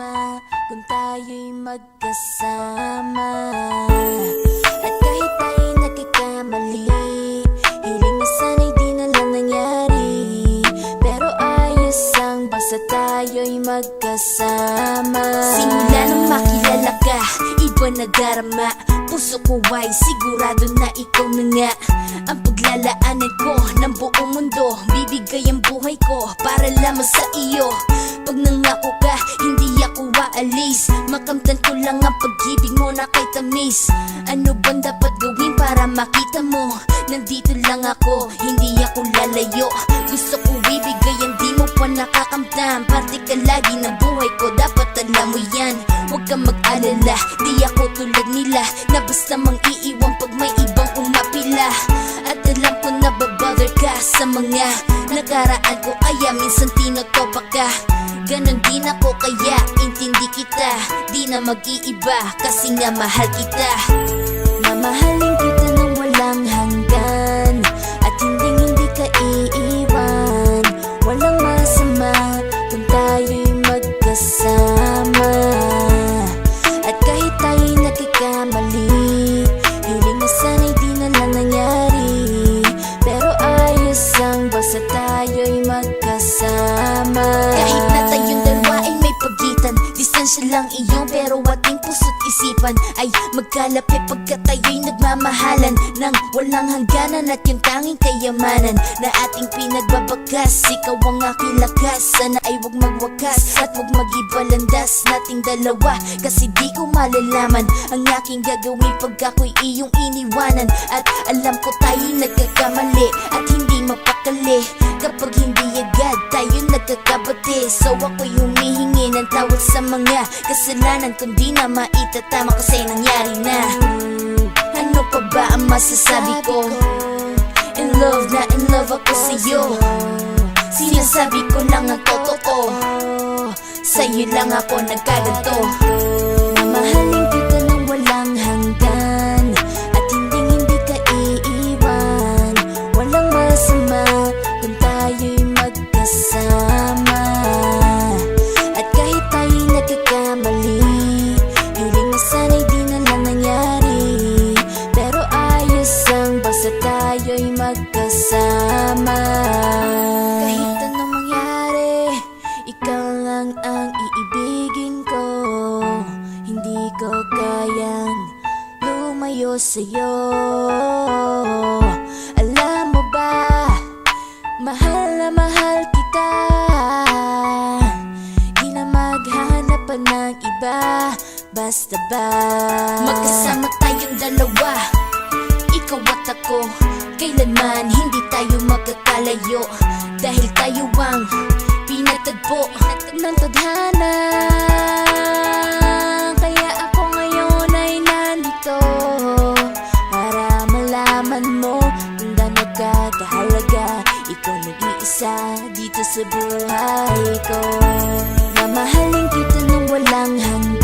masama kung tayo'y magkasama. At kahit tayo'y nagkakamali, hiling na sana'y di na lang nangyari. Pero ayos ang basta tayo'y magkasama. Simula nang makilala ka, iba na darama. Puso ko ay sigurado na ikaw na nga ang paglalaanan ko ng buong mundo. Bibigay ang buhay ko para lamang sa iyo. Pag nangako ka, hindi ako aalis. Makamtan ko lang ang pag-ibig mo na kay tamis. Ano bang dapat gawin para makita mo? Nandito lang ako, hindi ako lalayo. Gusto ko ibigay ang di mo pa nakakamtan. Parte ka lagi ng buhay ko, dapat alam mo yan. Huwag kang mag-alala, di ako tulad nila na basta mang iiwan pag may ibang umapila. At alam ko na babother ka sa mga nakaraan ko, kaya minsan tinotopa ka. Ganon din ako kaya intindi kita. Di na mag-iiba kasi nga mahal kita. Mamahalin kita ng walang hanggan at hindi ka iiwan. Walang masama kung tayo'y magkasama. At kahit tayo'y nagkakamali, hiling na sana'y di na lang nangyari. Pero ayos ang basta tayo'y magkasama. Kahit na tayong dalawa ay may pagitan, distansya lang iyon pero ating puso't isipan ay magkalapit pagkat tayo'y nagmamahalan ng walang hangganan. At yung tanging kayamanan na ating pinagbabakas, ikaw ang aking lakas. Sana ay huwag magwakas at huwag mag-iba landas nating dalawa. Kasi di ko malalaman ang aking gagawin pag ako'y iyong iniwanan. At alam ko tayo'y nagkakamali at hindi mapakali kapag hindi agad tayo nagkakabati. So ako'y humihingi ng tawad sa mga kasalanan kung di na maitatama kasi nangyari na. Ano pa ba ang masasabi ko? In love na in love ako sa'yo. Sinasabi ko lang ang totoo, sa'yo lang ako nagkaganto. Mamahalin kita ng walang hanggan at hindi ka iiwan. Walang masama kung tayo'y magkasama. At kahit tayo'y nagkakamali, hiling na sana'y di na lang nangyari. Pero ayos ang basta tayo'y magkasama. Kahit anong mangyari, ikaw lang ang iibigin ko. Hindi ko kayang lumayo sa'yo. Alam mo ba, mahal na mahal kita. Di na maghanap pa ng iba, basta ba magkasama tayong dalawa, ikaw at ako. Kailanman hindi tayo magkakalayo, dahil tayo ang pinatagpo ng tadhana. Kaya ako ngayon ay nandito para malaman mo kung gaano ka kahalaga. Ikaw nag-iisa dito sa buhay ko. Mamahalin kita ng walang hanggan